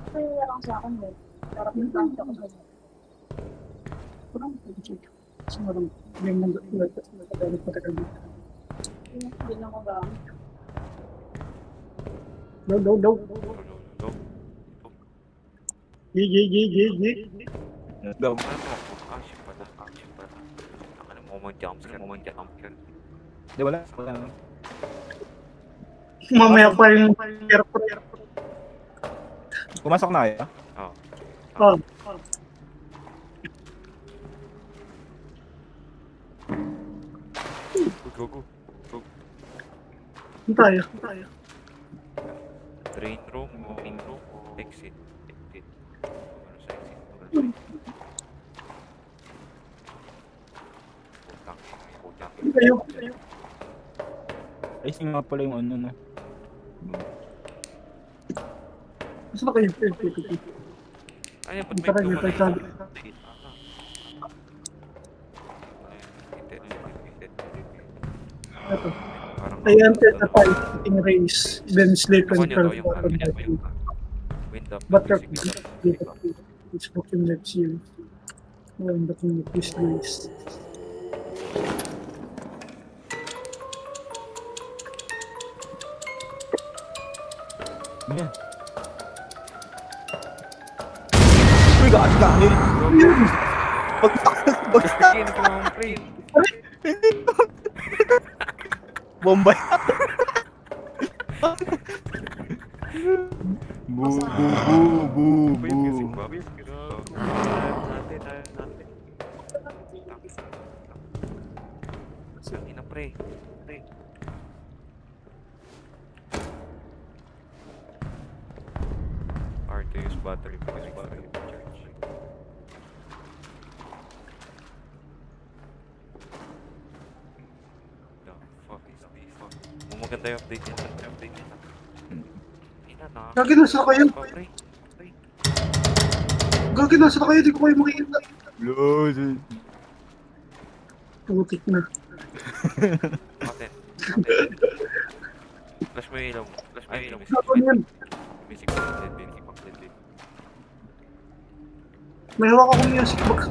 Kaya lang sa akin eh. Para pinagkakita ko sa parang sumarang yung nagagalit patagal dito. Hindi na magamit. Daw. Gig. Daw. Action pala. Ano mo jumpscare. Di wala. Mamaya pa yung airport. Pumasok na kayo? Oh. Go. Tayo. Train room o exit. Ano sa exit? Putang. Tayo. Ay, sige nga pala yung ano na. Gusto ba kayo? Ay, ba't may Tara, tumalay? tayo sabi. Ito. I entered the fighting race, then sleep and curl bottom right. Wind up. Butterfly. It's looking like you. When the king of this race. Yan. Uy, dahil. Bagsak. Bombay. Bu. Pre. Hard to use battery charge. The fuck is this? Maganda yung update niya. Gagi, nasa kayo? Gagi, nasa kayo? Di ko kayo makikita. Lord. Putik na. Aten. Flash mo yung ilaw mo. Ano yan? Basic pang LED. May hawak akong music box.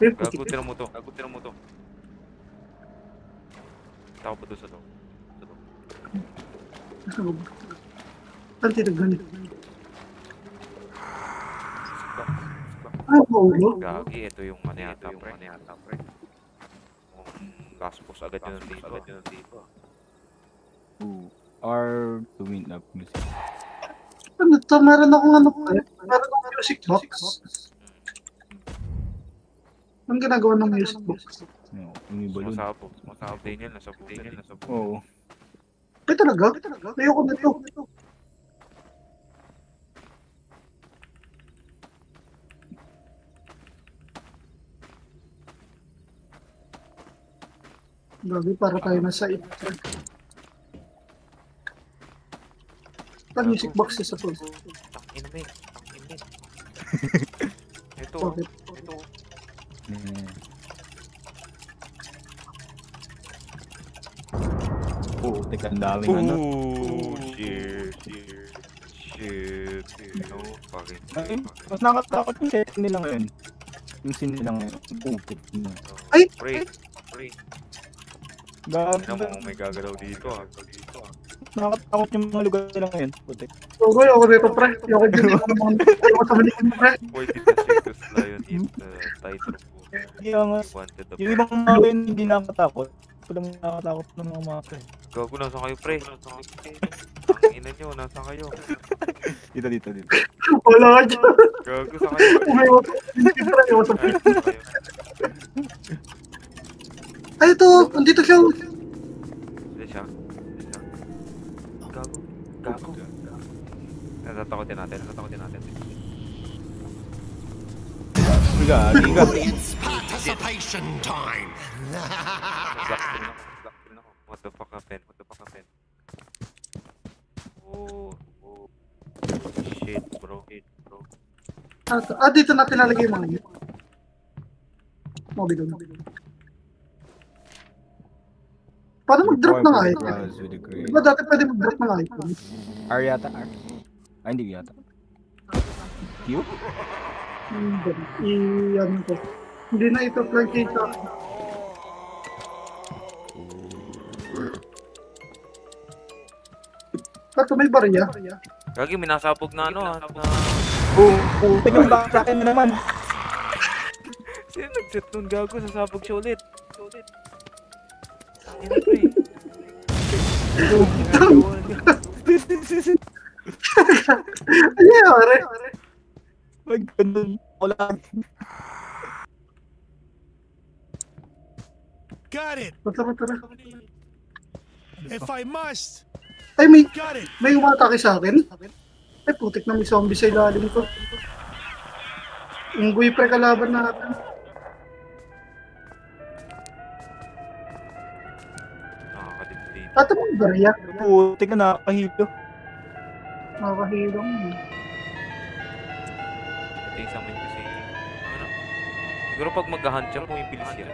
Eh, putik. Gago, tira mo to. Tako pa doon sa to. Saan tinagganit? Ay, maulo. Gagi, ito yung ano yata, pre. Last boss agad yun dito. R to win up music. Ano to? Meron akong music box. Anong ginagawa ng music box? No, umibalon. Sumasabog din yan. Nasa buko. Oo. Ay, talaga? Ayoko na ito. Gabi, para tayo nasa ito. Ang music box is sa phone. Tangin din. Ito. Bakit? Oo, teka, ang daming ano. Shit. No, fucking. Ay, mas nakatakot yung set nila ngayon. Yung scene nila ngayon. Pupit na. Ay! Pre. Gabi. Tingnan mo, may gagalaw dito ah. Nakatakot yung mga lugar nila ngayon. Putik. Okay, ako dito, pre. Ayoko dito. Ayoko sa malikod, pre. Why did the Circus Lion eat the title po? Kaya nga, Wanted the yung ibang mga ngayon hindi nakatakot. Walang nakatakot ng mga mga pre. Gago, nasa kayo pre. Ang ina nyo, nasa kayo. Dito. Wala ka dyan. Gago, sa kayo. Ayoko sa malikod. Ay, ito. Andito siya. Hindi siya. Gago. Natatakotin natin. Gagi. It's participation time. What the fuck happened? Oh. Shit, bro. Dito natin nalagay yung mga yun. Mabigaw. Paano mag-drop ng item? Browse with the grade. Diba dati pwede mag-drop ng item? R yata, R. Ay, hindi yata. Q? Ano ko. Hindi na ito flanking sa akin. Ba't may barya? Gagi, may nasabog na ano ah. Putik yung back sa akin na naman. Sino nag-set nun gago? Sasabog siya ulit. Tangina pre. Ano yari? Ay, ganun. Wala. Got it. Tara. If I must. Ay, Got it. may umatake sa akin. Ay, putik na may zombie sa ilalim ko. Unggoy pre kalaban natin. Nakakadibdib. Tato mong barya. Putik na nakakahilo. Nakahirong. Ito yung summon kasi. Ano? Siguro pag mag-hunt siya, pumipilis yan.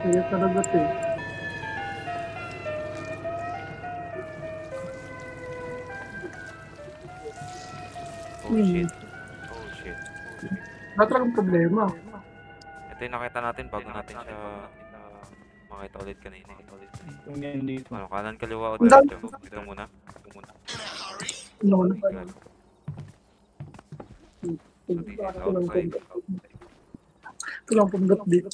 Kaya talaga ito eh. Oh shit. Oh shit. Wala talagang problema. Ito yung nakita natin bago natin siya makita ulit kanina. Yung yan dito. Ano, kanan kaliwa o Ang dami. diretso? Ito muna. No. Oh my god. So this is outside. Ito lang pagdat dito.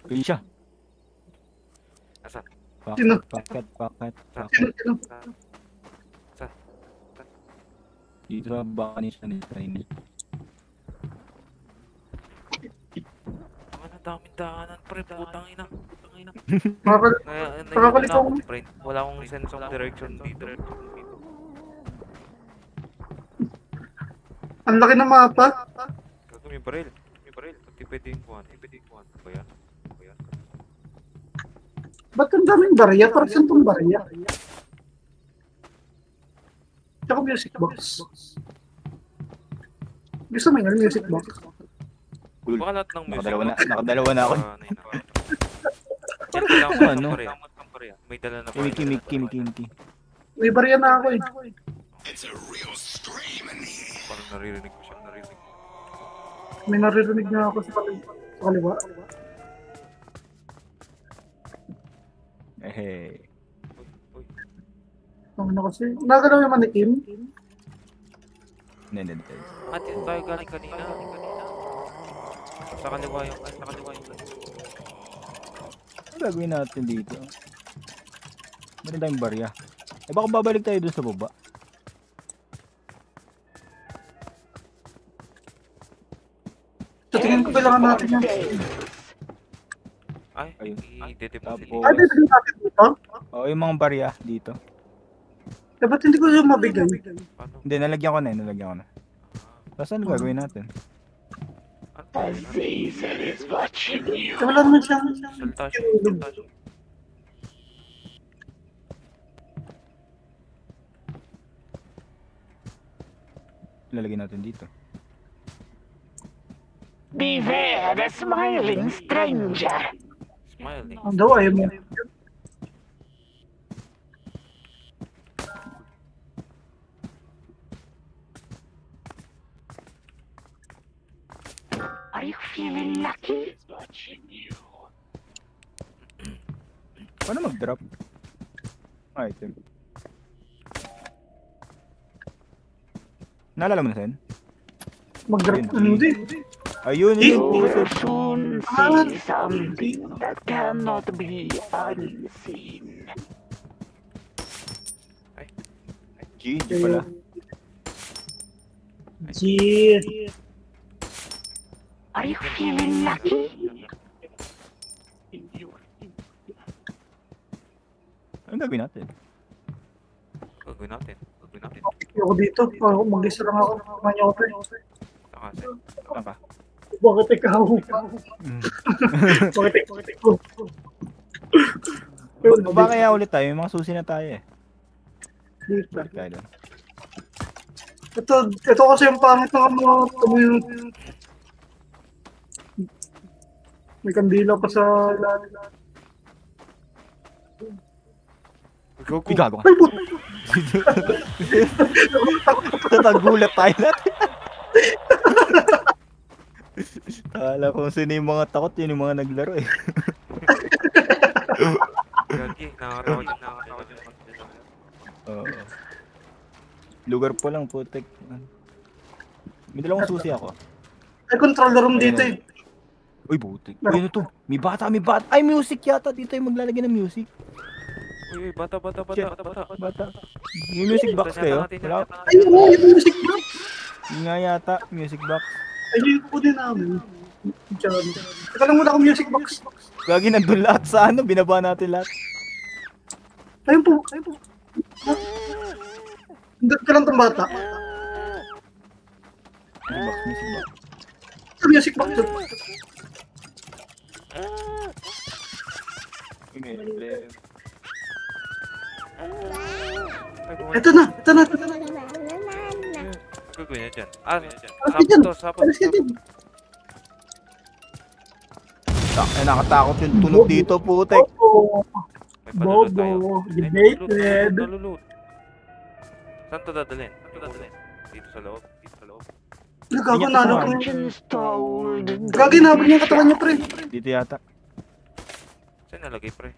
Pili siya. Asan? Sino? Pakat. Sino? Dito sa baka niya ni kanina. Ang daming daanan pre, putang ina. Nakakalit ako. Wala akong sense of direction dito. Ang laki ng mapa. Gago, may baril. Pati pwede yung kuhan. Ano ba yan? Ba't ang daming barya? Parang saan itong barya? Tsaka music box. Gusto mo yung music box? Cool. Baka lahat ng music. Nakadalawa na ako. Yan, kailangan ko Ano? ng pareha. May dala na Kimi. May barya na ako eh. It's a real stream in here. Parang naririnig ko siya. May naririnig na ako sa kaliwa. Hey. Uy. Ano kasi? Nagalaw yung manikim. Hindi. At yun tayo galing kanina. Sa kaliwa yung Ano gagawin natin dito? Meron tayong barya. Eh baka babalik tayo dun sa baba. Sa tingin ko kailangan natin yan. Ay, Ayun. i-deposit. Tapos- Ay, bibigyan natin dito? Oo, yung mga barya dito. Eh, ba't hindi ko yung mabigay? Paano? Hindi, nalagyan ko na. Tapos ano gagawin natin? Azazel is watching you. Eh, wala naman siyang... Salta siya. Lalagyan natin dito. Beware the smiling stranger. Smiling. Ang daw, ayaw mo. Are you feeling lucky? Paano mag-drop? Item. Naalala mo na Sen? Mag-drop. Ayun. Hindi. Ayun, You yun. will soon see something that cannot be unseen. GG pala. G. Are you feeling lucky? Anong gagawin natin? Gagawin natin. Ako dito. Ako mag-isa lang ako. Manyote. Saka, Sen. Saan ka? Bakit ikaw? Bakit ikaw? Baba kaya ulit tayo, yung mga susi na tayo eh. Dito. Balik tayo doon. Ito kasi yung pangit ng mga community. May kandila pa sa lahat. Go, Uy, go. gago ka. Ay, puto. Nagulat tayo natin. Kala ko sino yung mga takot, yun yung mga naglaro eh. Gagi, nakakatakot yung Oo. Lugar po lang, putek. May dalawang susi ako. Ay, controller room dito eh. Uy, putek. Uy, ano to? May bata, may bata. Ay, music yata. Dito yung maglalagay ng music. Uy, bata. Bata. May music box kayo? Wala. Ay, oo, yung music box. Yun nga yata, music box. Ay, yung po din namin. Diyan. Teka lang muna ako music box. Gagi, nandun lahat sa ano, binaba natin lahat. Ayun po. Hindi ka lang itong bata. Music box. Music box. Ito na. Gagawin niya dyan. Ah, Sapot. Alis ka dyan. Ay, nakatakot yung tunog dito, putek. Bobo. May palulot tayo. Bobo. Ay, Debated. nalulot. Saan to dadalhin? Dito sa loob. Nagago na ano. Installed. Gagi, nabag niya yung katawan niya, pre. Dito yata. Saan nalagay, pre?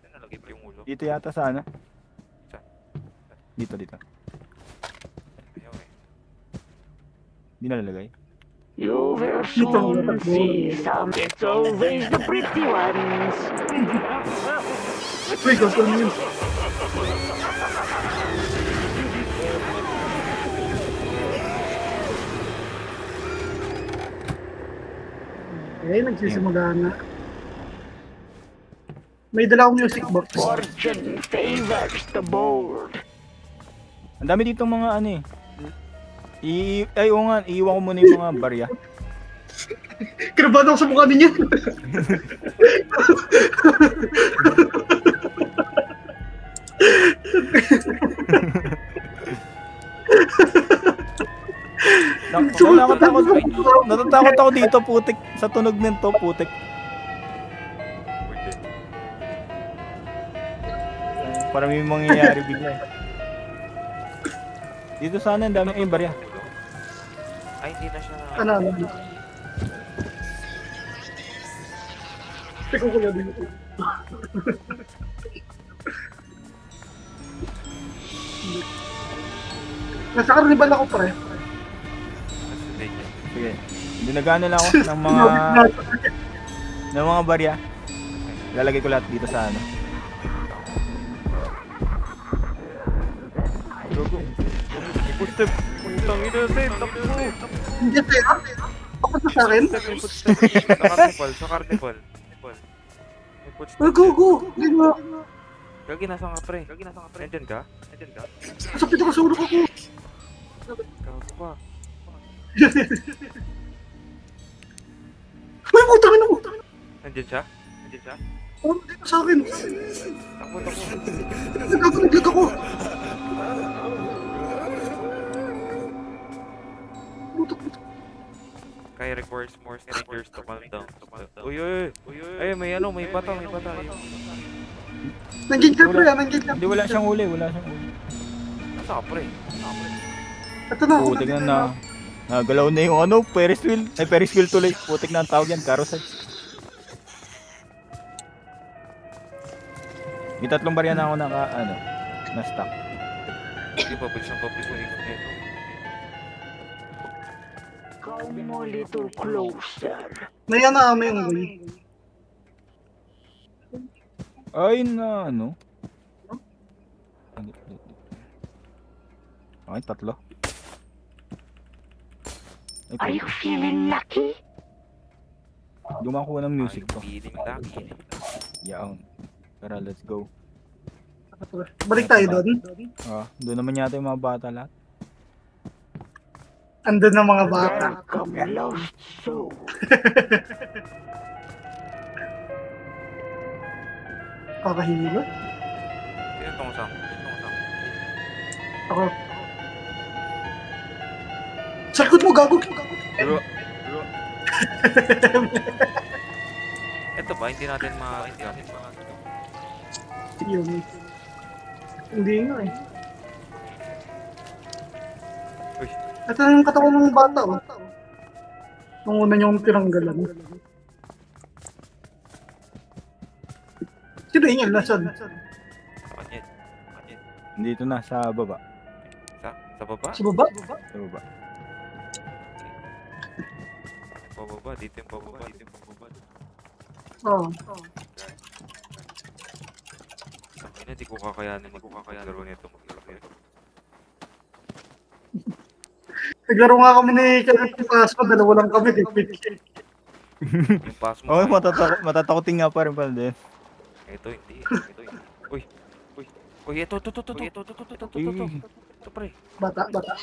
Yung ulo. Dito yata sana. Saan? Dito. Ayaw eh. Di nalalagay. You will soon see some. It's always the pretty ones. Uy, gago na yun. Okay, nagsisimula na. May dala akong music box. Fortune favors the bold. Ang dami dito mga ano eh. Ay, oo nga, iiwan ko muna yung mga barya. Kinabahan ako sa mukha niya. Natatakot ako dito, putik. Sa tunog nito, putik. Parang may mangyayari bigla eh. Dito sana ang dami yung barya. Ay, hindi na siya na. Ano? Teka ko na dito. Nasa karnibal ako, pre. Sige. Dinagana lang ako ng mga barya. Lalagay ko lahat dito sa ano. Gogo. Footstep. Putang ina natin. Takbo. Hindi, pera? Bakit na sa akin? Sa carnival. May footstep. Ay, go. Hindi nga. Gagi, nasa nga pre. Nandyan ka? Sa pinakasulok ako. Gago pa. Ay, putang ina mo. Nandyan siya? Oh, dito sa akin. Takbo. Naglag ako. Kaya requires more sneakers to calm down. Uy. Ay, may bata. Ayun. Nanggit ka, pre. Nanggit ka. Hindi, wala siyang uli. Nasa ka pre? Ito na. Putik na. Nagalaw na yung ano, Ferris wheel. Ay, Ferris wheel tuloy. Putik na ang tawag yan, carousel. May 3 barya na ako na stock. Hindi, pabilis yung ito. Come a little closer. May yung guy. Ay, na ano? Okay, 3. Are you feeling lucky? Dumakuha ng music ko. Feeling lucky. Yaon. Tara, let's go. Balik tayo doon. Doon naman yata yung mga bata lahat. Andun na mga bata. Welcome, lost soul. Kakahilo. Sino tong sang? Ako. Sa likod mo, gago. Bro. Ito ba, hindi natin Yun. Hindi nga eh. Uy, Ito na yung katawan ng bata, oh. Nung una niyong tinanggalan. Sino yun? Nasaan? Kanyet. Dito na, sa baba. Sa baba? Sa baba? Sa baba. Pababa, dito yung pababa. Oo. Tangina, di ko kakayanin maglaro nito. Naglaro nga kami ni Kenneth ng Pasco, dalawa lang kami. Yung pass mo. Oh, matatakotin nga pa rin pala din. Ito hindi. Uy, ito. Ito pre. Bata. Bata.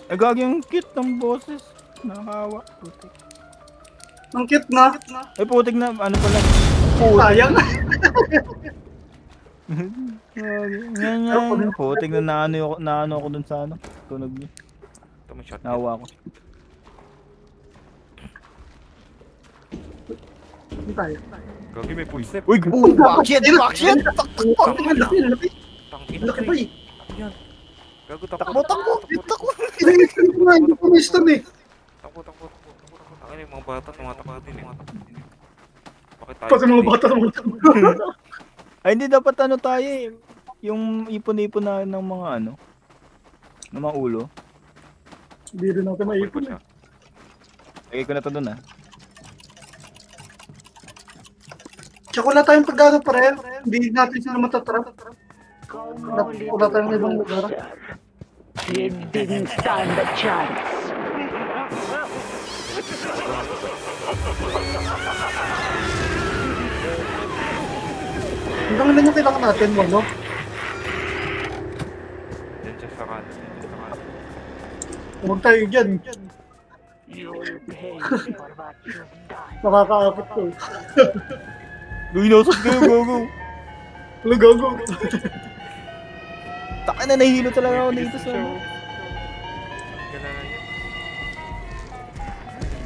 Ay, gagi yung cute ng boses. Nakakawa. Putik. Ang cute na. Ay, putik na. Ano pala? Sayang. Ganyan. Putik na naano ako dun sa ano. Tunog niya. Ito may shotgun. Nahawa ko. Hindi tayo. Gagi may full step. Uy! Bakit? Bakit? Tangina. Laki Tangina pa eh. Yan. Gago takbo. Hindi ko mistan eh. Takbo. Tangina yung mga bata, tumatakbo din eh. Bakit tayo? Pati mga bata naman. Ay, hindi dapat ano tayo eh. Yung ipon-ipon na ng mga ano. Ng mga ulo. Hindi rin natin maipon eh. Lagay ko na to dun ah. Tsaka wala tayong pag-ano pa rin. Hindi natin sila matatrap. Wala tayong ibang lugar. You didn't stand a chance. Hanggang ilan yung kailangan natin, walo? Yan siya sa kanan. Huwag tayo dyan. You'll pay for what you've done. Nakakaakit ko eh. Luinosot kayo, gogo. Wala gago. Taka na, nahihilo talaga ako dito sa ano. Kailangan yun.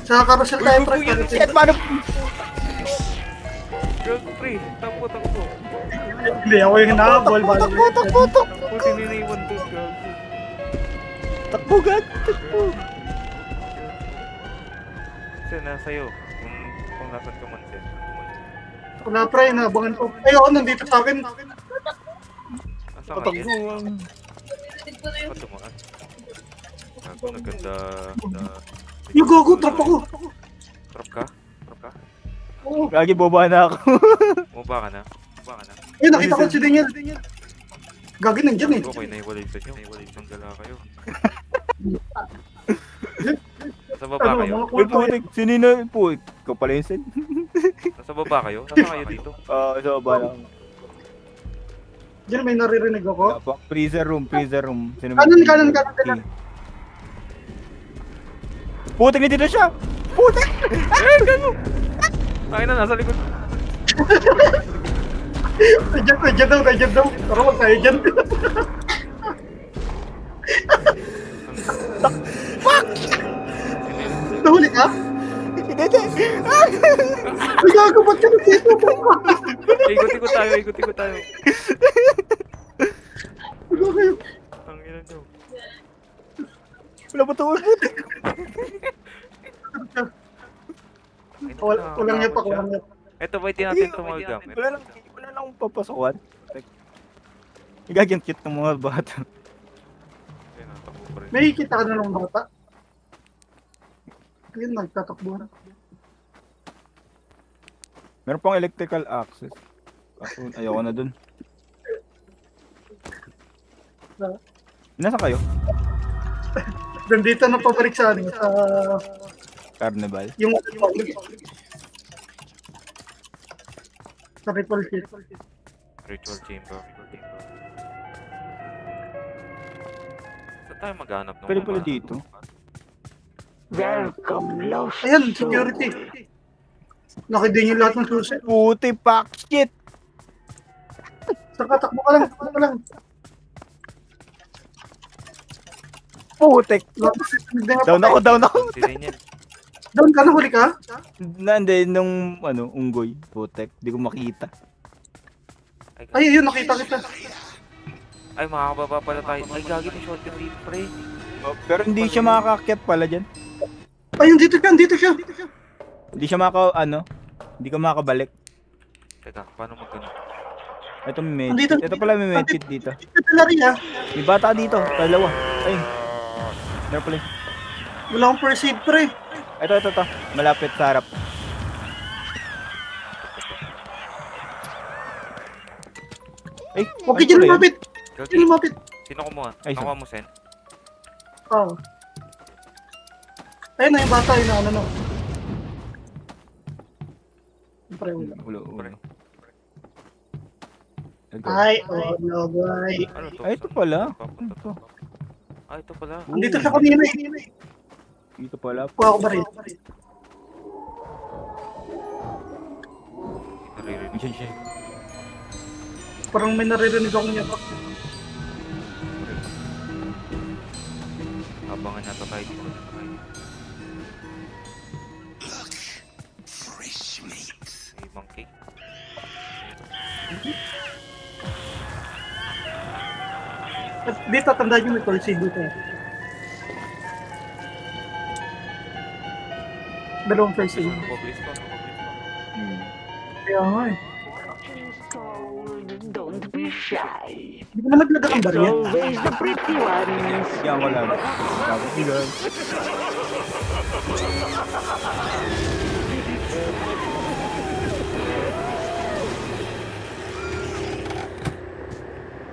Sa carousel tayo, pre. Shit, paano? Gago pre, takbo. Hindi, ako yung hinahabol. Takbo. Takbo, sininiwan to. Gago. Takbo, gag. Takbo. Kasi nasa'yo. Kung nasan ka man siya. Wala, pre. Naabangan ko. Ay, ako nandito sa akin. Nasa ka yan? Ba't tumaan? Gago, naganda. Yung gago, trap ako. Trap ka? Oo. Gagi, boba na ako. Bumaba ka na? Eh, nakita ko si Daniel. Gagi nandyan eh. Okay, nahiwalay sa inyo. Isang gala kayo. Nasa baba kayo? Uy, putik. Sinino? Putik. Ikaw pala yung sen. Nasa baba kayo? Nasa kayo dito? Sa baba lang. Diyan may naririnig ako. Freezer room. Sino Kanan. Putik na dito siya! Putik! Ay na, nasa likod. Nandiyan daw. Tara, wag tayo dyan. Nahuli ka? Hindi. Ay, gago, ba't ka nandito? Ikot-ikot tayo. Wala kayo. Ang ina nyo. Wala pa ito, putik. Walang niya pa. Ito ba hindi natin ito magagamit? Wala lang akong papasokan. Gagi ang cute ng mga bata. Ayun, natakbo pa rin. May kita ka na ng bata. Ayun, nagtatakbo na. Meron pang electrical access. Kaso ayoko na dun. Nasa kayo? Nandito na pabalik sa ano, sa Carnival. yung sa ritual kit. Ritual chamber. Saan tayo maghanap ng Pwede mga pala bata? dito. Welcome, lost Ayan, security. Nakidin yung lahat ng susi. Puti, pack shit! Saka, takbo ka lang. Putek. Down ako, down ako. Si Daniel. Down ka, nahuli ka? Nande, nung, unggoy. Putek. Di ko makita. Ay, yun, nakita kita. Ay, makakababa pala tayo. Ay, gagi may shotgun dito, pre. Pero hindi siya makakakyat pala dyan. Ayun, dito siya. Hindi siya hindi ka makakabalik. Teka, paano magano? Ito may Andito. medkit. Ito pala may medkit dito. Dito pala rin ah. May bata dito. Dalawa. Ayun. Meron pala. Wala akong first aid, pre. Ito. Malapit sa harap. Ay, Okay, dyan lumapit. Gagi. Dyan lumapit. Sino kumuha? Ay, Nakuha mo, Sen? Oo. Ayun na yung bata, yun na ano. Pre, wala. Ulo. Ay, oh no, boy. Ano to? Ay, ito pala. Papunta to. Ah, ito pala. Andito siya kanina eh. Dito pala. Kuha ko ba rin? Naririnig. Diyan siya. Parang may naririnig ako niya. Abangan natin tayo dito. Fresh meat. May monkey. At dito, tandaan nyo may first aid dito. Dalawang first aid. Nagpabilis ko. Kaya nga eh. Don't be shy. Hindi ko na naglaga ang It's barya. always the pretty ones. Yan ko lang. Tapos yun.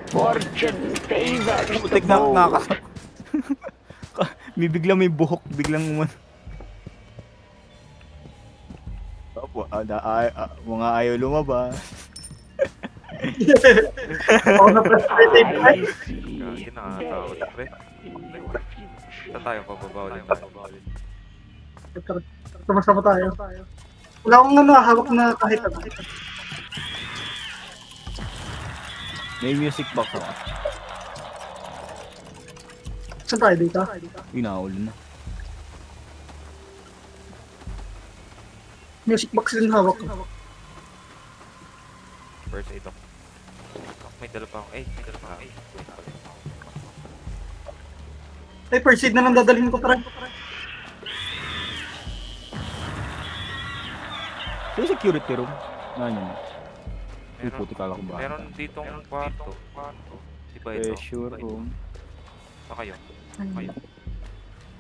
Fortune favors the Putek na bold. Biglang may buhok. Biglang Opo, mga ayaw lumabas. Ako na frustrated. I see. Gagi, nakakatakot, pre. Saan tayo pababa ulit? Tumasama tayo. Wala akong hawak na kahit ano. May music box ako. Saan tayo dito? Uy, nakaulan na. Music box din hawak ko. First aid ako. May dala pa ako. May dala pa ako. Ay, first aid na lang dadalhin ko, pre. So, security room. Ano yun? Uy, Meron, puti kala ko ba? meron ditong kwarto. Diba ito? Pressure room. Sa kayo? Kayo.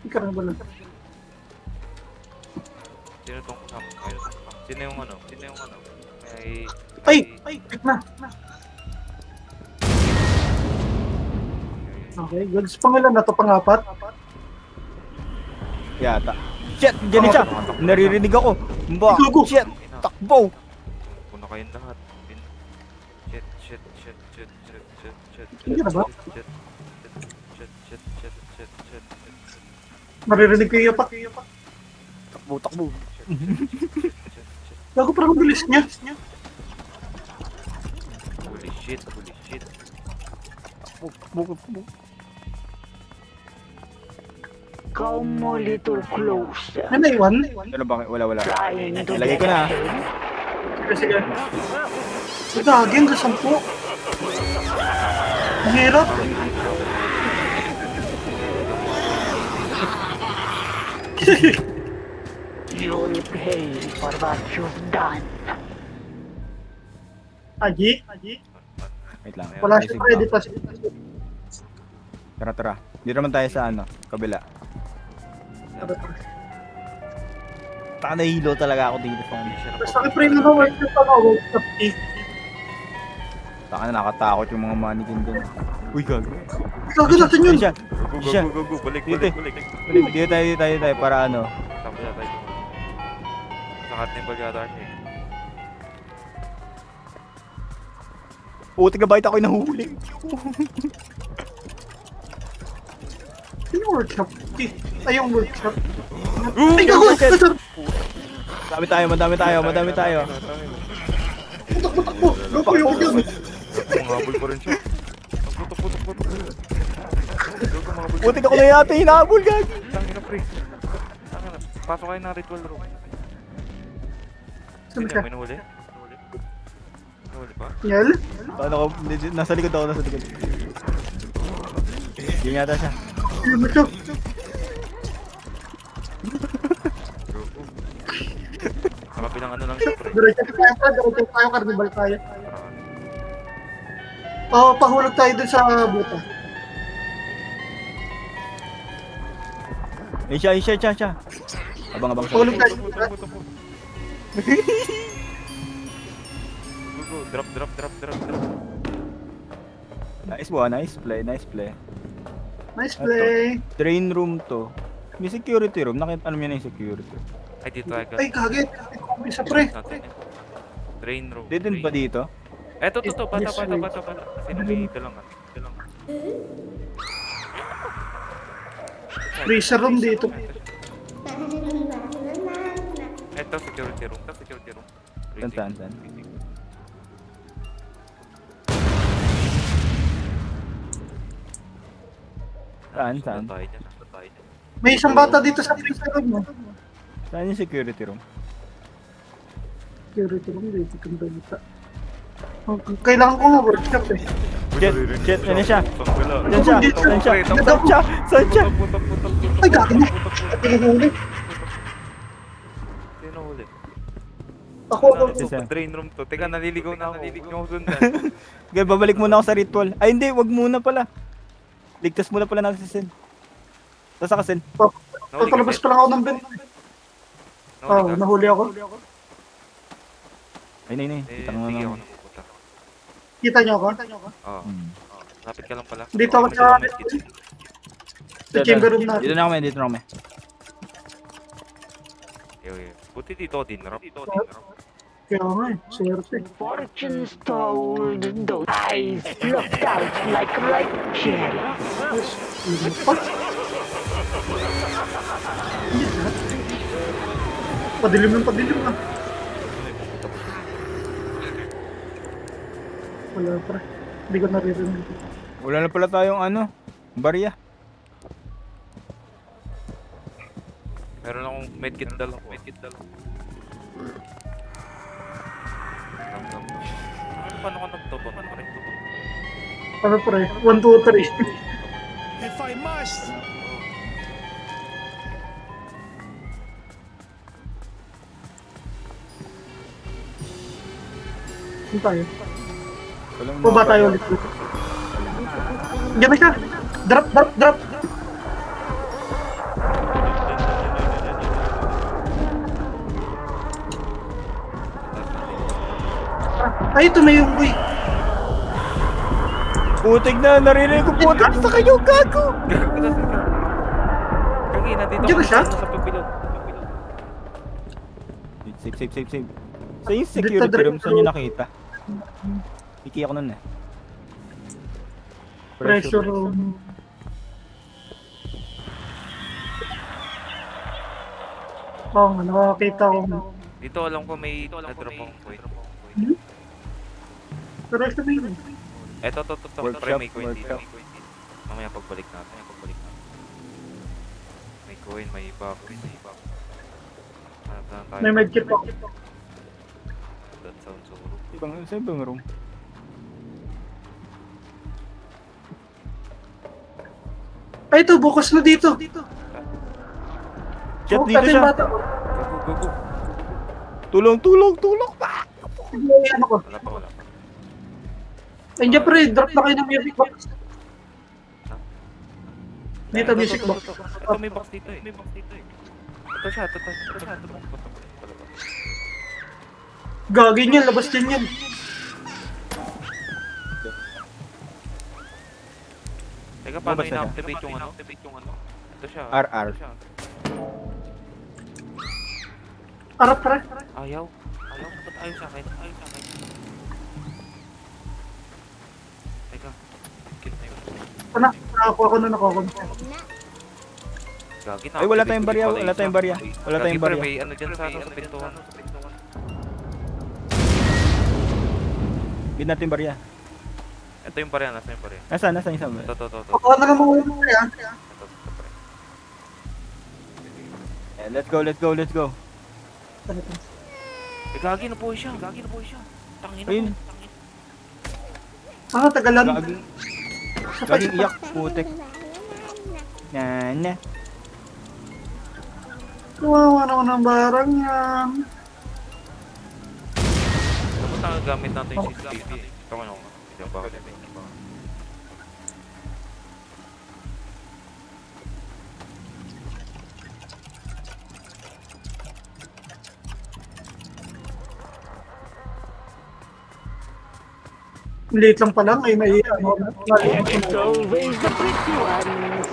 Ikaw na ba lang? Sino tong kasama? Sino yung ano? May... Ay! Wait na! Okay, goods. Pangilan na to, pangapat? Yata. Shit! Diyan siya! Naririnig ako! Mba! Gugo. Shit! Takbo! Puno kayong lahat. Shit. Hindi na ba? Shit. Maririnig ko yung yapak. Takbo! Bago parang bilis niya. Holy shit. Takbo! Come a little closer. Ano naiwan? Ano ba? Wala. Trying to Ilagay ko get na. ahead. Sige. Gagi, hanggang 10. Ang hirap. You'll pay for what you've done. Aji? Wait lang. Wala Music siya ready box. pa. Tara. Dito naman tayo sa kabila. Taka nahilo talaga ako dito sa Basta kipray na naman yung panawag sa P. Taka na nakatakot yung mga mannequin dun. Uy, gago. Gagi natin yun. Siya. Siya. Go. Balik. Dito tayo para ano. Tama na tayo. Nakat na yung balyata siya. Puti ka bakit ako'y nahuli? Yung workshop. Ay, yung workshop. Ay, Ay, gago! Madami tayo. Takbo! Takbo yung yun! Mangabol pa rin siya. Takbo. Gogo mga bulldog. Buti ako na yata hinabol, gagi. Tangina pre. Tangina. Pasok kayo ng ritual room. Saan Sino ka? may nahuli? Nahuli pa? Yel? Ano ko, nasa likod ako, nasa likod. Yun yata siya. Ano siya? Gogo. Sa kabilang ano lang siya pre. Diretso tayo, carnival tayo. Oo, pahulog tayo dun sa buta. Ayun siya. Abang siya. Pahulog tayo. Gogo, drop. Nice one, nice play. Nice play. Train room to. May security room, nakita ano yun yung security. Ay, dito tayo. Ay, kagit. Isa pre. Train room. Dito ba dito? Eto, bata. Sino may ito lang. Freezer room dito. Eto, security room. Saan? Saan? Tayo dyan. May isang bata dito sa freezer room. No? Saan yung security room? Security room dito. Kung balita. Kailangan ko nga workshop eh. Jet, ano siya? Saan Saan siya? Ay, gagawin mo. At pinahuli. Sino huli? Ako. Train room to. Teka, naliligaw na ako. Huwag niyo ako sundan. Okay, babalik muna ako sa ritual. Ay hindi, wag muna pala. Ligtas muna pala natin si Sen. Sasa ka, Sen? Pagkalabas pa lang ako ng bed. Nahuli ako. Ay. Kita mo Sige, ako na. napupunta. Kita niyo ako? Oo. Lapit ka lang pala. Dito ako sa chamber room natin. Dito na kami. Yo. Buti dito ako dinrap. Kaya nga eh, swerte. Fortune told, those eyes looked out like ripe cherry. Padilim na. Wala pa. Hindi ko naririnig. Wala na pala tayong barya. Meron akong medkit dala. Paano ka nagtubot? Ano pre? 1, 2, 3. If I must. Saan tayo? Walang Baba tayo ulit dito. Diyan na siya! Drop! Ay, ito na yung boy. Putik na, narinig ko putik sa kayo, gago! Kagina, dito Diyan na siya? sa pagpilot. Save. Sa yung security room, saan nyo nakita? Iki ako nun eh. Pressure room. Oo nga, nakakita ko. Dito alam ko may na-drop akong point. Pero ito na yun. Eto, to. Pre, may coin dito. Workshop. Mamaya pagbalik natin. May coin, may box. May medkit ako. That sounds so rude. Sa ibang room. Ay, ito, bukas na dito. Chat, Oh, dito tatay siya. bata. Go. Tulong pa! Ano ko? Wala pa. Andiyan pre, drop na kayo ng music box. Dito, music box. Ito may box dito eh. Ito siya. Gagawin yan, labas din yan. Teka, paano Basta ina-activate yung ano? Ito siya. RR. Arap pre. Ayaw. Ba't ayaw sa akin? Teka. Kill na yun. Nakakuha ko na. Gagi na. Ay, wala tayong barya. Gagi pre, may ano dyan sa pintuan. Bid natin barya. Ito yung pareha, nasa yung pareha. Nasaan isa ba? Ito. Pakuha na lang mga ulo mo yan. Ito pareha. Eh, let's go. Gagi na po siya. Tangin na Ayun. Tagalan. Gaging iyak, putik. Na. Kawawa naman ang barang yan. Dapat nagagamit natin yung CCTV. Ito ko naman. Hindi ba? Late lang pala, may ano. It's always the pretty ones.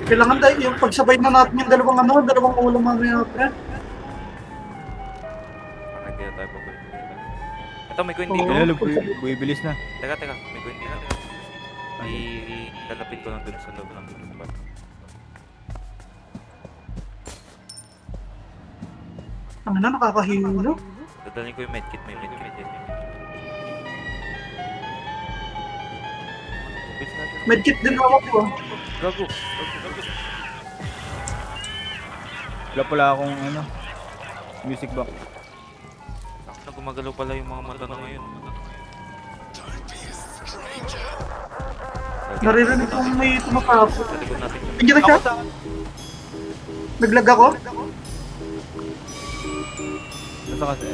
Kailangan tayo yung pagsabay na natin yung dalawang ulo mamaya, pre. Parang hindi na tayo babalik. Ito, may coin dito. Kaya bumibilis na. Teka. May coin dito. Ilalapit ko lang dun sa loob ng lupa. Ang na, nakakahilo. Dadalhin ko yung medkit. May medkit. Bilis natin. Medkit din ako po. Gago. Wala pala akong music box. Na gumagalaw pala yung mga mata na ngayon. Naririnig ko may tumapapot. Sa likod natin. Nandiyan na siya? Naglag ako? Nasa kasi.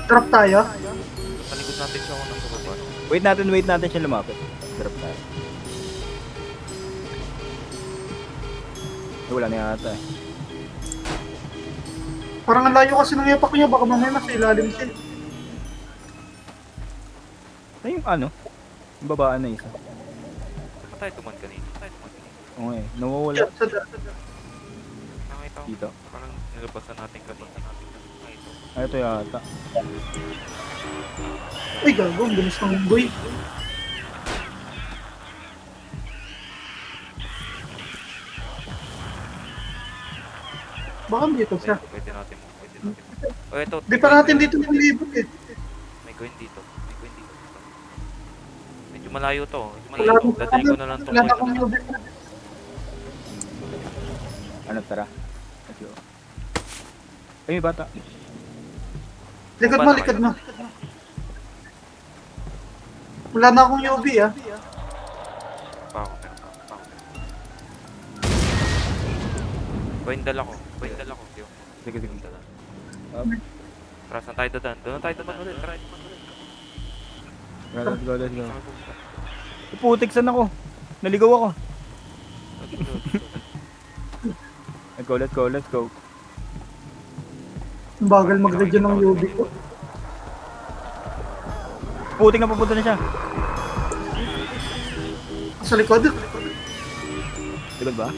Drop tayo? Sa likod natin siya ako nasa baba. Wait natin siya lumapit. Drop tayo. Wala na yata eh. Parang ang layo kasi ng yapak niya, baka mamaya nasa ilalim siya. Ay, yung yung babaan na isa. Saan tayo tuman kanina? Oo eh, nawawala Nakita ko. dito. Parang nilabasan natin kanina. Ay, ito. Ay, ito yata. Ay gago, ang bilis ng boy. Baka dito siya. Pwede natin. O ito. Di pa natin dito nilibot eh. May coin dito. Medyo malayo to. Wala akong Dadalhin ko na lang itong wala coin. akong nilibot. Tara. Let's go. Ay, may bata. Likod mo. Wala na akong UV ah. Pa ako. Coin dala ko. Sige. Tara, saan tayo dadaan? Doon tayo dadaan ulit. Tara. Let's go. Putik, saan ako? Naligaw ako. Let's go. Ang bagal mag-regen ng UV ko. Putik na papunta na siya. Sa likod. Likod ba?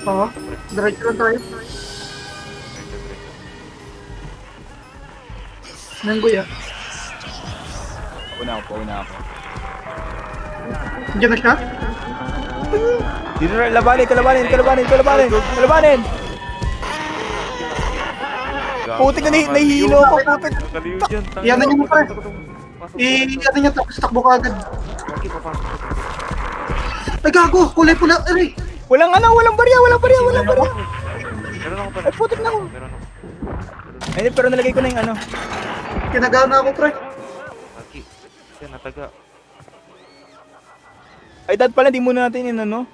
Oo. Diretso lang tayo. Nanggoy ah. Una ako. Diyan na siya? Dito na, kalabanin! Putik na nahihilo ako, putik! Kaliw dyan. Iyan na niyo mo pre. Iyan niya tapos takbo ka agad. Ay gago, kulay pula. Aray! Walang barya! Meron ako pala. Ay, putik na ako! Meron ako. Ay, pero nalagay ko na yung Kinagana ako pre. Lagi. Siya nataga. Ay, dad pala, di muna natin yun,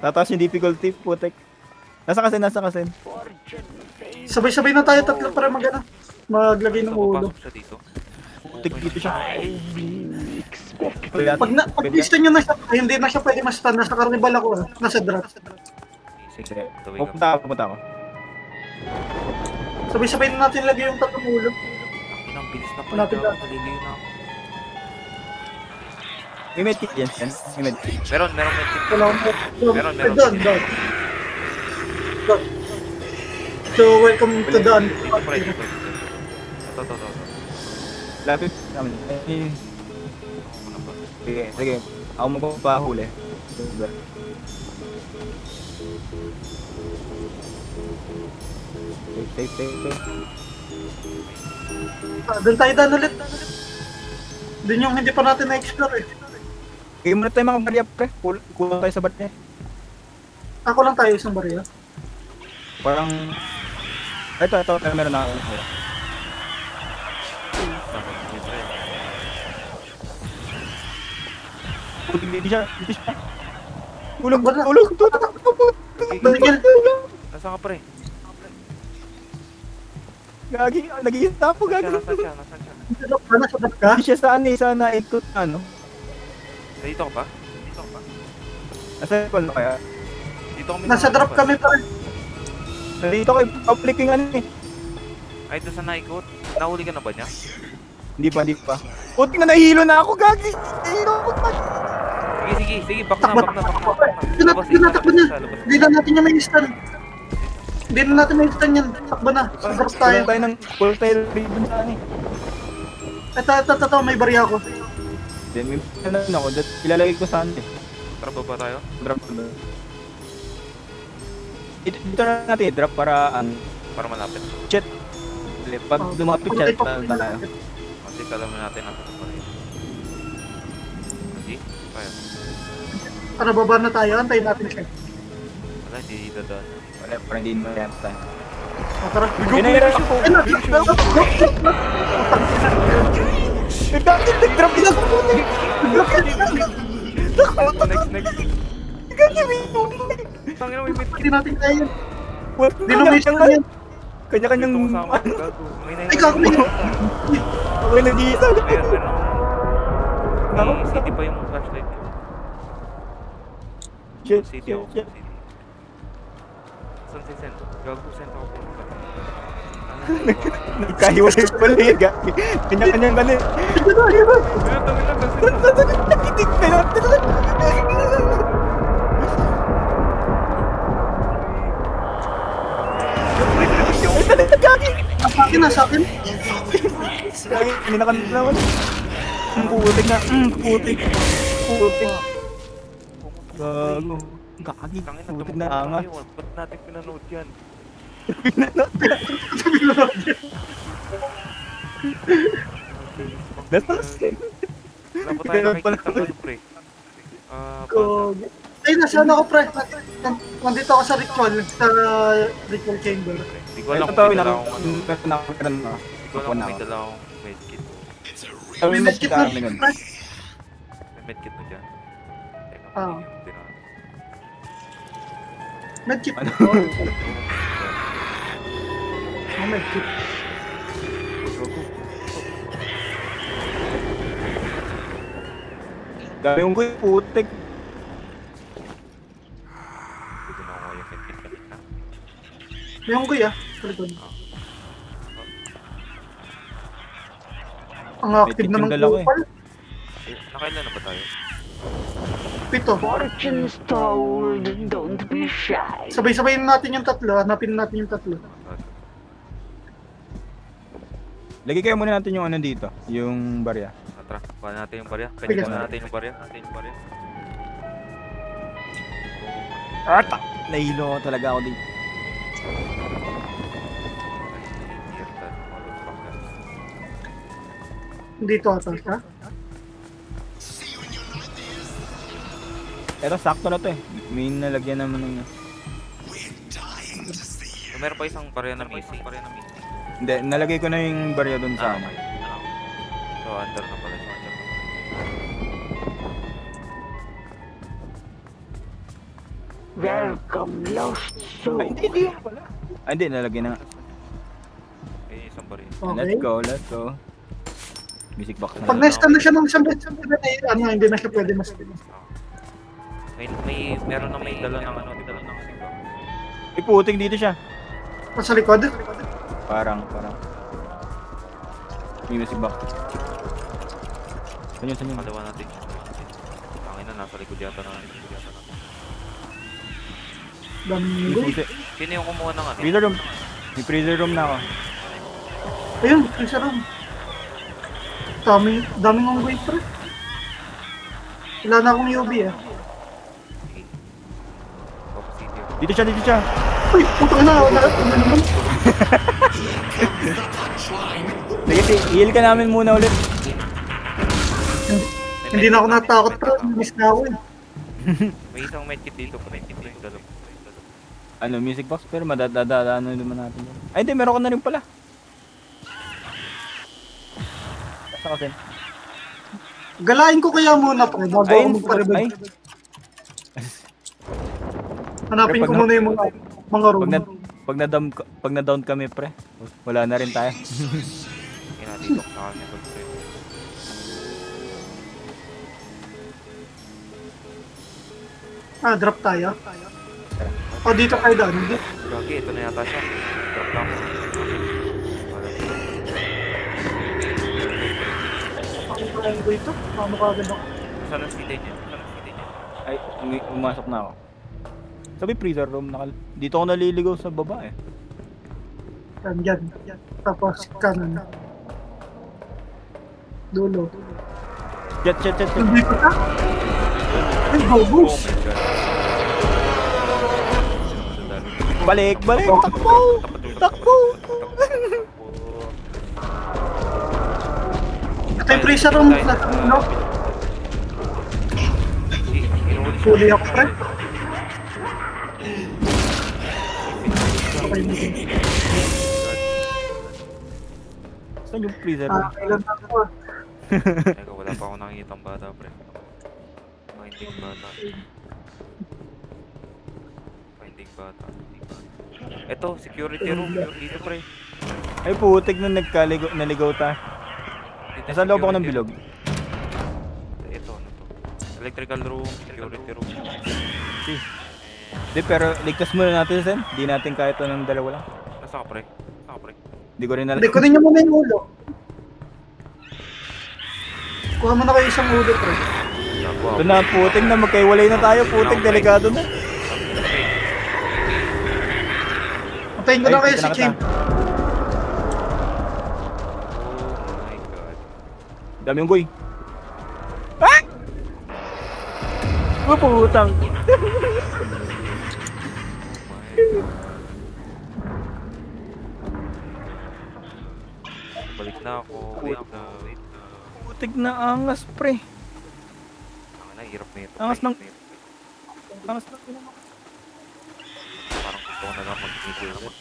tataas yung difficulty, putik. Nasa kasi. Sabay-sabay na tayo tatlo para maglagay ng ulo. Papasok siya dito. Putik dito siya. Pag pista nyo na siya, ay, hindi na siya pwede ma-stun. Nasa carnival ako ah. Nasa drop. Sige. Tawag Pupunta ako. Sabay-sabay na natin lagay yung tatlong ulo. Ang bilis na pala. Malapit na. Naliliyo na ako. May medkit yan, Sen. May medkit. Meron medkit. Wala akong Meron. Doon. So, welcome to the Ito. Lapit. Sige. Ako magpapahuli. Safe. Doon tayo dan ulit. Doon yung hindi pa natin na-explore eh. Game muna tayo mga barya pre. Kulang tayo sa barya. Ako lang tayo isang barya. Parang... Ito, meron na ako. Hindi siya. Tulog. Nasaan ka pre? Gagi, nag-iista po, gagi. Nasaan siya? Nasadap ka? Hindi siya sana ikot ano. Dito ka pa? Nasa ko na kaya? Dito kami. Nasa drop kami pa rin. Nandito kay public yung ano eh. Ay, doon sa naikot. Nahuli ka na ba niya? Hindi pa. Puti na nahihilo na ako, gagi. Nahihilo ako, gagi. Sige, back na. Tinatakbo niya. Hindi na natin niya may stun. Hindi na natin may stun yan. Takbo na. Sa drop tayo. Pull tayo ribbon sa ano eh. Ito, may barya ako. Then may ano ako, ilalagay ko saan eh. Tara ba tayo? Drop ko na. Dito na natin i-drop para Para malapit. chat. Pag lumapit chat na tayo. Kasi alam na natin natin pa rin. Hindi? Tayo. Para baba na tayo. Antayin natin siya. Wala, hindi dadaan. Wala, parang hindi mo yan tayo. Tara. Ginayara siya po. Nag-drop din ako. Next. Tangina, may medkit. Hindi natin kaya yan. Hindi na may stun yan. Kanya-kanyang... Ito kasama. Gago. May Ay, kako may... Okay, nag-iisa. May city pa yung flashlight. Shit. City ako. City. Saan si Sen? Gago, Sen ako po. Nagkahiwalay pala eh, gagi. Kanya-kanyang galit. Nakitig ka na. Gagi! Sa akin. Gagi, ninakan naman. Putik na. Putik. Gago. Gagi. Tangina, Putik tumukha na angas. tayo. Ba't natin pinanood yan? Wala pa tayo nakikita ng ano, pre. Ay, nasaan ako, pre? Nandito ako sa ritual chamber. Hindi ko alam Ito, kung may dala akong ano. Hindi ko alam Kung may dala akong medkit. May medkit na, pre. May medkit na dyan. Teka, Ah. yung tinanong. Medkit. Ano? Medkit. Dami yung putik. Pwede na ako yung medkit kanina. May unggoy ah. Sa likod. Ang active na ng Medkit yung dala ko eh. kupal. Nakailan na ba tayo? 7. Fortune's told, don't be shy. Sabay-sabayin natin yung tatlo. Hanapin natin yung tatlo. Lagay kayo muna natin yung ano dito. Yung barya. Tara, kuha natin yung barya. Sige. Kuha natin yung barya. Ata! Nahilo ko talaga ako dito. Dito ata ka. Pero sakto na to eh. May nalagyan naman ng... So, meron pa isang barya na missing. Hindi, nalagay ko na yung barya dun sa ano. Okay. So, under na pala. Welcome, lost soul. Ay, hindi yun pala. Ay, hindi, nalagay na nga. May isang barya. Okay. Let's go. Music box na. Pag na-stun na siya ng isang beses, hindi na siya pwede mas. Meron na may dala ng ano, dala ng sipa. May putik dito siya. Sa likod. Parang. May music box. Saan yun? Kalawa natin. Tangin na, nasa likod yata na. Daming unggoy. Sino yung kumuha ng ano? Freezer room. May freezer room na ako. Ayun, isa room. Daming unggoy pre. Wala na akong UV ah. Papa City ako. Dito siya, dito siya. Uy, putang na. Ano naman? Sige, heal ka namin muna ulit. Hindi na ako natakot pero miss na ako eh. May isang medkit dito, pre. Yung dalawa. Ano, music box, pero madadadaanan naman natin yun. Ay, hindi, meron ka na rin pala. Saan ka, Sen? Galain ko kaya muna pre, bago ako Ayun, magpa-revive. ay. Hanapin ko muna yung mga room. Pag na-down kami, pre, wala na rin tayo. Kinatitok sa kanya to, pre. Ah, drop tayo. O, dito kayo doon. Gagi, ito na yata siya. Drop lang. Wala. Ano ba ito? Paano ka agad ako? Saan ang city niya? Ay, umasok na ako. Sabi freezer room, dito ako naliligaw sa baba eh. Yan. Tapos kanan. Dulo. Jet. Nandito ka? Ay, Oh bobos! my god. Balik! Takbo! Ito yung pressure room sa no? Huli ako pre. Okay, Saan yung freezer room? kailan na ako. Teka, wala pa ako nakikitang bata, pre. Finding bata. Ito, security room. Dito, pre. Ay putik na naligaw tayo. Dito, Nasa loob ako ng security bilog. room. Ito, ano to? Electrical room, security room. Di, pero ligtas muna natin, Sen. Di natin kaya ito ng dalawa lang. Nasa ka, pre? Di ko rin Hindi, kunin niyo muna yung ulo. Kuha mo na kayo isang ulo pre. Ito na, putik na. Magkaiwalay na tayo. Putik, delikado na. Patayin ko na Ay, kayo kita si na Kim. kita. Oh my god. Dami yung goy. Ah! Putang. Balik na ako. Wait na. Putik na angas, pre. Ang hirap na ito. Angas ng- pre. Angas na. Parang gusto ko na lang mag-video naman.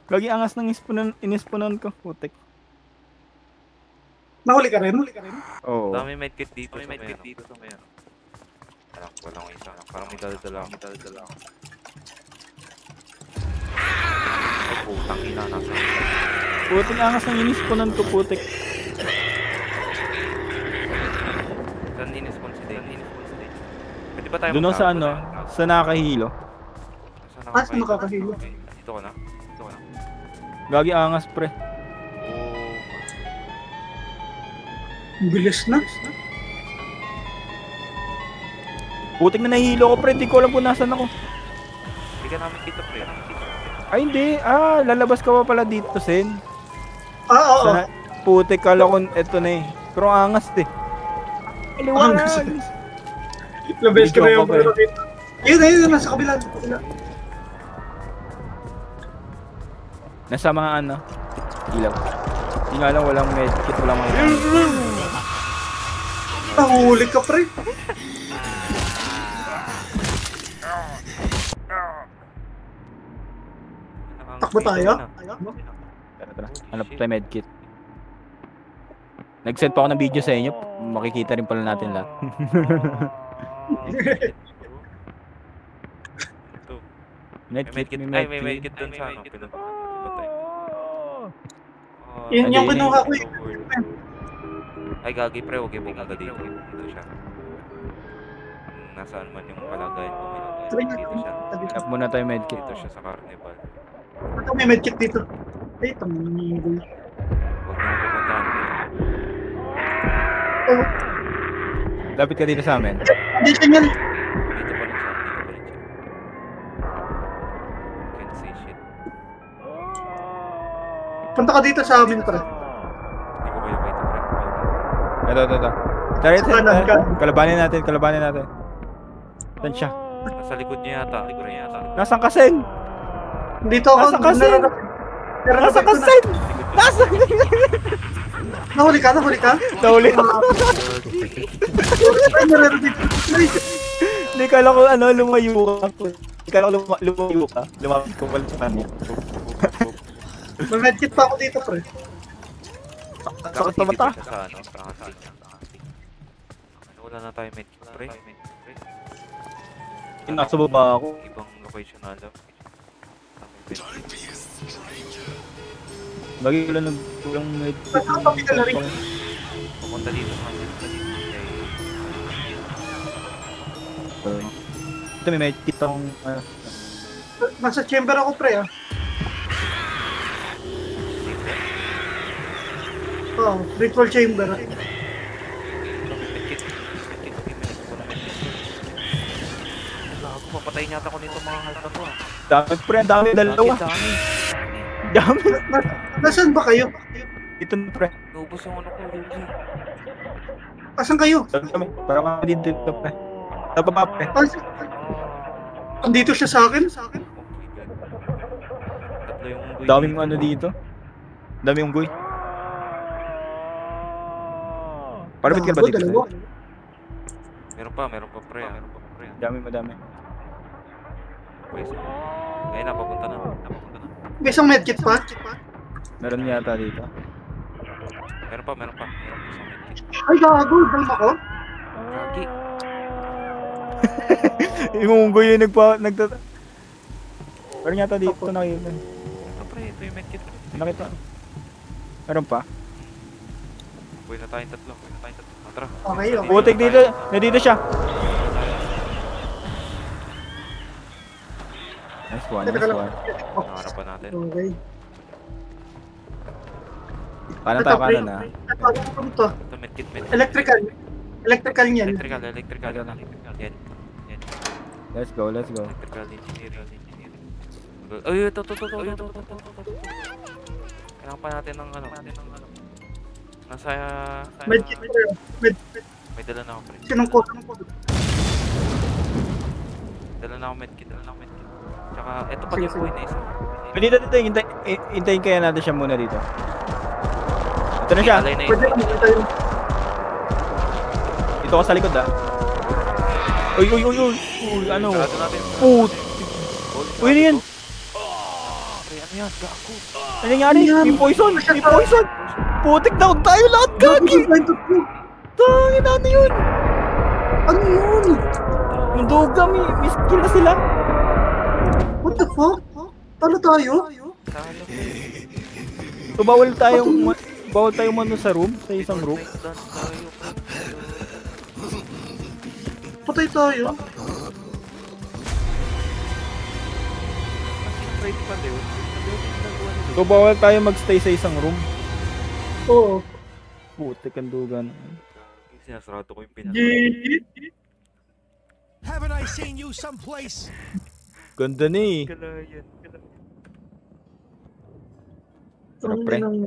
Lagi angas ng inispunan ko. Putik. Nahuli ka rin? Oo. Dami medkit dito sa may ano. Alam ko lang isa. Parang may dala-dala ako. Ay, putang ina. Nasa Putik angas ng inispunan ko, putik. saan in-spawn si Dane? Pwede ba tayo Doon sa ano, sa nakahilo. Saan nakakahilo? Dito ka na? Lagi angas, pre. Oh. Bilis na. Putik na nahihilo ko, pre. Di ko alam kung nasan ako. Hindi ka namin kita, pre. Ay, hindi. Ah, lalabas ka pa pala dito, Sen. Oo. Sana, putik, kala ko eto na eh. Pero angas eh. Angas. Iliwanag. Labes ko na yung Video ko pa, Ayun, nasa kabila. Nasa mga ano, ilaw. Hindi nga lang, walang medkit, walang mga... Nahuli ka pre. Takbo tayo? Tara. Hanap tayo medkit. Nag-send pa ako ng video sa inyo. Makikita rin pala natin lahat. Medkit, May medkit dun sa ano. Pinatay. Yun yung kinuha ko eh. Ay, gagi pre, huwag yung bumanga dito. Dito siya. Nasaan man yung kalagayan mo. Dito siya. Hanap muna tayo medkit. Dito siya sa carnival. Ito may medkit dito. Ay, ito may nangyayari. Huwag niyo pupuntahan. Oh, Lapit ka dito sa amin. dito niyan. Dito pa rin siya. Can't say shit. Punta ka dito sa amin pre. Hindi ko kaya Ito. Tara, Kanan ka. kalabanin natin. Saan siya? Nasa likod niya yata. Nasaan ka, Sen? Dito ako. Nasa kasi. Nasaan ka, Sen? Nasaan? Nahuli ka? Nahuli ako. Hindi, kala ko lumayo ka. Hindi, kala ko lumayo ka. Lumapit ko pala sa kanya. May medkit pa ako dito, pre. Sakot na mata. Sa hunting. Wala na tayo medkit, pre. Nasa baba ako. Ibang location na alam. Lagi ko lang nagkulang medkit. Pumunta dito sa Ito may medkit akong Nasa chamber ako, pre, ah. Oh, ritual chamber. Papatayin yata ko nito mga halta to. dami, pre. Dami, dalawa. Dami. Nasaan ba kayo? Ito na, pre. Naubos yung ano ko, Luigi. Asan kayo? Dami. Parang kami dito, pre. Sa baba, pre. Andito siya sa akin. Tatlo yung unggoy. Daming ano dito. Daming unggoy. Parang ka ba dito? Dalawa. Meron pa, pre. Madami. Pwes. Ngayon na, papunta na. May isang medkit pa. Meron yata dito. Meron pa isang medkit. Ay, gago. Dalawa ako. Kagi. Yung unggoy yung Meron yata dito nakita. Ito, pre. Ito yung medkit. Nakita. Meron pa? Pwede na tayong tatlo. Tara. Okay. Putik dito. Nandito siya. Nice one. Nahanap pa natin. Okay. Kanan tayo, kanan na. Ito. Ito, medkit. Electrical niyan. Electrical. Yan. Let's go. Electrical engineering. Ay, ito. Kailangan pa natin ng ano. Nasa... Medkit. May dala na ako, pre. Sinong ko? Dala na ako medkit. Tsaka, ito pala yung buhay na isa. Dito. Hintayin kaya natin siya muna dito. Ito na siya. Alay na Pwede yun. makita yung... Dito ka sa likod, ah. Uy. Ano? Sarado natin. Put. Uy, ano yan? Pre, ano yan? Gago. Ano nangyari? May poison. Putik na. Huwag tayo lahat, gagi. Tangin, ano yun? Ano yun? Yung duga, may skill na sila. What the fuck? Talo tayo? Talo. So, bawal tayong mano sa room, sa isang room. Dance tayo. Patay tayo? Ready pa, Leo. So, bawal tayo magstay sa isang room. Oo. Putik ang duga na. Sinasarado ko yung pinaka. Haven't I seen you someplace? Ganda na eh. Kalayan. Sarap, pre. Ang